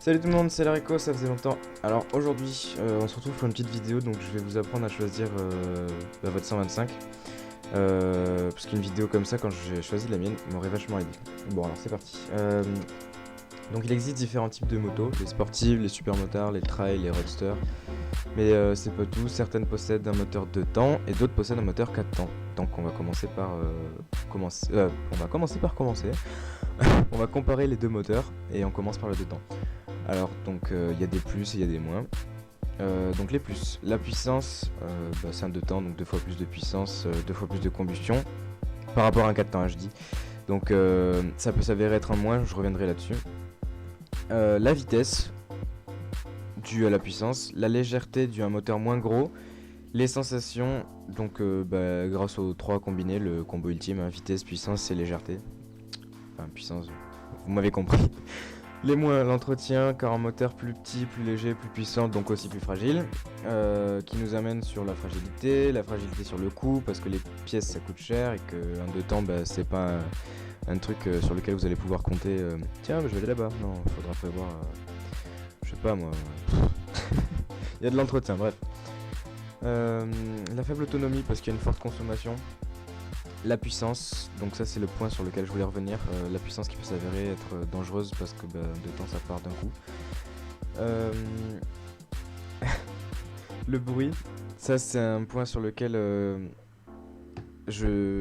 Salut tout le monde, c'est Larico, ça faisait longtemps. Alors aujourd'hui, on se retrouve pour une petite vidéo, donc je vais vous apprendre à choisir votre 125. Parce qu'une vidéo comme ça, quand j'ai choisi la mienne, m'aurait vachement aidé. Bon alors c'est parti. Donc il existe différents types de motos, les sportives, les supermotards, les trails, les roadsters. Mais c'est pas tout, certaines possèdent un moteur 2 temps et d'autres possèdent un moteur 4 temps. Donc on va commencer par commencer. On va comparer les deux moteurs et on commence par le 2 temps. Alors donc il y a des plus et il y a des moins. Donc les plus, la puissance, c'est un 2 temps, donc 2 fois plus de puissance, 2 fois plus de combustion par rapport à un 4 temps HD. Donc ça peut s'avérer être un moins, je reviendrai là-dessus. La vitesse due à la puissance, la légèreté due à un moteur moins gros, les sensations, donc grâce aux 3 combinés, le combo ultime, hein, vitesse, puissance et légèreté. Enfin puissance, vous m'avez compris. Les moins, l'entretien, car un moteur plus petit, plus léger, plus puissant, donc aussi plus fragile, qui nous amène sur la fragilité sur le coût, parce que les pièces ça coûte cher et qu'un 2 temps c'est pas un truc sur lequel vous allez pouvoir compter. Tiens, je vais aller là-bas. Non, faudra prévoir. Je sais pas moi. Il y a de l'entretien, bref. La faible autonomie, parce qu'il y a une forte consommation. La puissance, donc ça c'est le point sur lequel je voulais revenir, la puissance qui peut s'avérer être dangereuse parce que de temps ça part d'un coup. Le bruit, ça c'est un point sur lequel je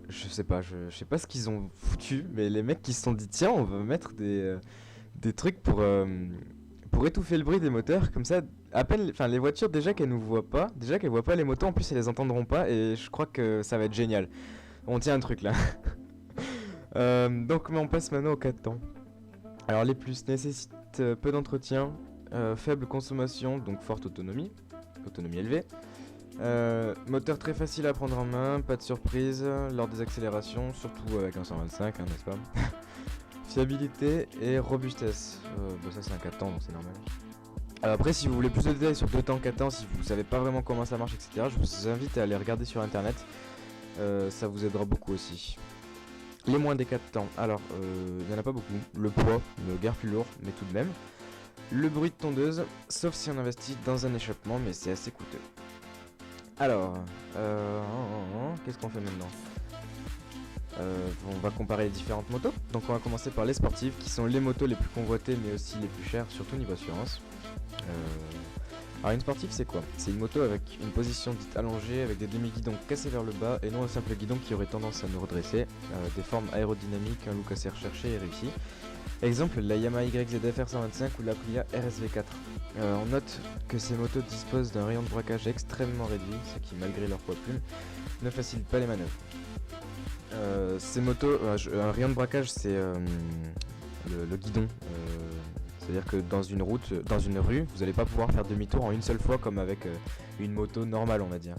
sais pas, je sais pas ce qu'ils ont foutu, mais les mecs qui se sont dit tiens on va mettre des trucs pour étouffer le bruit des moteurs, comme ça, à peine, enfin les voitures déjà qu'elles nous voient pas, les motos, en plus elles les entendront pas, et je crois que ça va être génial. On tient un truc là. Donc mais on passe maintenant au 4 temps. Alors les plus nécessitent peu d'entretien, faible consommation, donc forte autonomie élevée. Moteur très facile à prendre en main, pas de surprise lors des accélérations, surtout avec un 125, hein, n'est-ce pas? Fiabilité et robustesse. Ça c'est un 4 temps donc c'est normal. Après si vous voulez plus de détails sur 2 temps, 4 temps, si vous savez pas vraiment comment ça marche etc, je vous invite à aller regarder sur internet, ça vous aidera beaucoup aussi. Les moins des 4 temps, alors il n'y en a pas beaucoup. Le poids, le guère plus lourd mais tout de même. Le bruit de tondeuse, sauf si on investit dans un échappement mais c'est assez coûteux. Alors, qu'est-ce qu'on fait maintenant? On va comparer les différentes motos. Donc on va commencer par les sportives qui sont les motos les plus convoitées mais aussi les plus chères, surtout niveau assurance. Alors une sportive c'est quoi? C'est une moto avec une position dite allongée, avec des demi-guidons cassés vers le bas et non un simple guidon qui aurait tendance à nous redresser, des formes aérodynamiques, un look assez recherché et réussi. Exemple la Yamaha YZF-R 125 ou l'Aprilia RSV4. On note que ces motos disposent d'un rayon de braquage extrêmement réduit, ce qui malgré leur poids plume ne facilite pas les manœuvres. Ces motos, un rayon de braquage c'est le guidon, c'est-à-dire que dans une rue, vous n'allez pas pouvoir faire demi-tour en une seule fois comme avec une moto normale on va dire.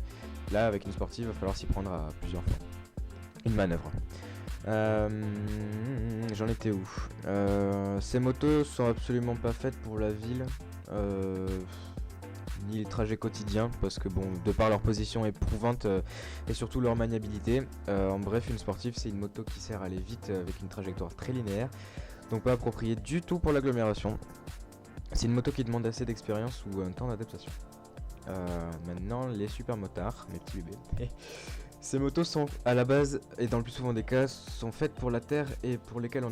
Là avec une sportive il va falloir s'y prendre à plusieurs fois. Une manœuvre. J'en étais où? Ces motos sont absolument pas faites pour la ville. Ni les trajets quotidiens parce que bon de par leur position éprouvante et surtout leur maniabilité, en bref une sportive c'est une moto qui sert à aller vite avec une trajectoire très linéaire, donc pas appropriée du tout pour l'agglomération. C'est une moto qui demande assez d'expérience ou un temps d'adaptation. Maintenant les super motards, mes petits bébés. Ces motos sont à la base et dans le plus souvent des cas sont faites pour la terre et sur lesquelles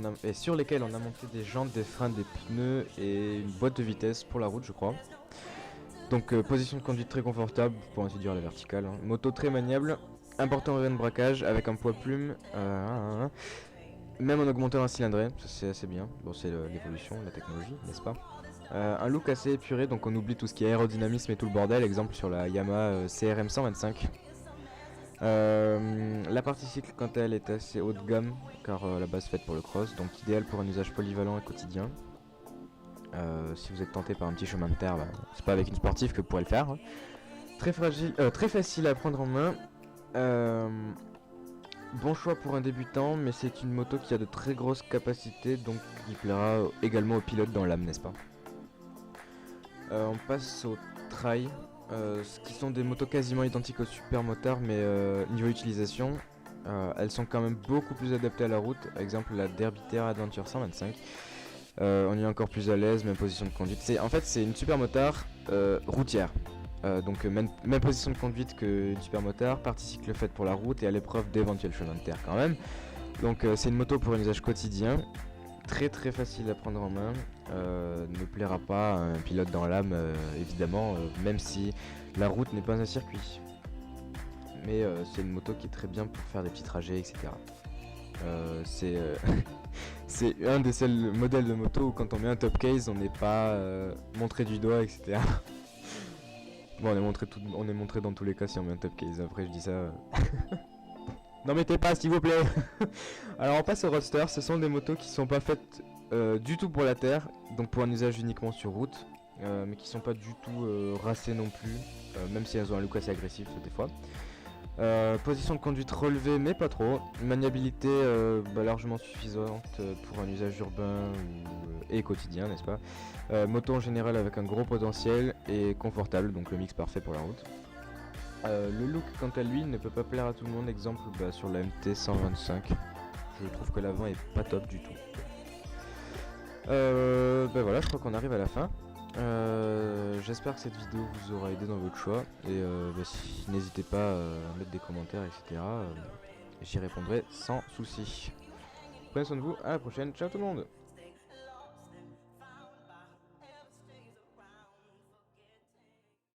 on a monté des jantes, des freins, des pneus et une boîte de vitesse pour la route je crois. Donc position de conduite très confortable, pour ainsi dire la verticale, hein. Moto très maniable, important rayon de braquage avec un poids plume, même en augmentant un cylindré, ça c'est assez bien, bon c'est l'évolution, la technologie, n'est-ce pas? Un look assez épuré, donc on oublie tout ce qui est aérodynamisme et tout le bordel, exemple sur la Yamaha CRM 125. La partie cycle quant à elle est assez haut de gamme, car à la base faite pour le cross, donc idéal pour un usage polyvalent et quotidien. Si vous êtes tenté par un petit chemin de terre, c'est pas avec une sportive que vous pourrez le faire. Très facile à prendre en main. Bon choix pour un débutant, mais c'est une moto qui a de très grosses capacités, donc qui plaira également aux pilotes dans l'âme, n'est-ce pas? On passe au trail, qui sont des motos quasiment identiques aux super motards, mais niveau utilisation, elles sont quand même beaucoup plus adaptées à la route. Exemple la Derby Terra Adventure 125. On y est encore plus à l'aise, même position de conduite. En fait, c'est une supermotard routière. Donc même position de conduite qu'une supermotard, partie cycle faite pour la route et à l'épreuve d'éventuels chemins de terre quand même. Donc c'est une moto pour un usage quotidien, très très facile à prendre en main, ne plaira pas à un pilote dans l'âme évidemment, même si la route n'est pas un circuit. Mais c'est une moto qui est très bien pour faire des petits trajets, etc. C'est c'est un des seuls modèles de moto où quand on met un top case on n'est pas montré du doigt, etc. Bon, on est montré dans tous les cas si on met un top case, après je dis ça... N'en mettez pas s'il vous plaît. Alors on passe au roadster, ce sont des motos qui sont pas faites du tout pour la terre, donc pour un usage uniquement sur route, mais qui sont pas du tout racées non plus, même si elles ont un look assez agressif des fois. Position de conduite relevée mais pas trop, maniabilité largement suffisante pour un usage urbain et quotidien, n'est-ce pas. Moto en général avec un gros potentiel et confortable, donc le mix parfait pour la route. Le look quant à lui ne peut pas plaire à tout le monde, exemple sur la MT 125, je trouve que l'avant est pas top du tout. Voilà, je crois qu'on arrive à la fin. J'espère que cette vidéo vous aura aidé dans votre choix et n'hésitez pas à mettre des commentaires, etc. J'y répondrai sans souci. Prenez soin de vous, à la prochaine, ciao tout le monde.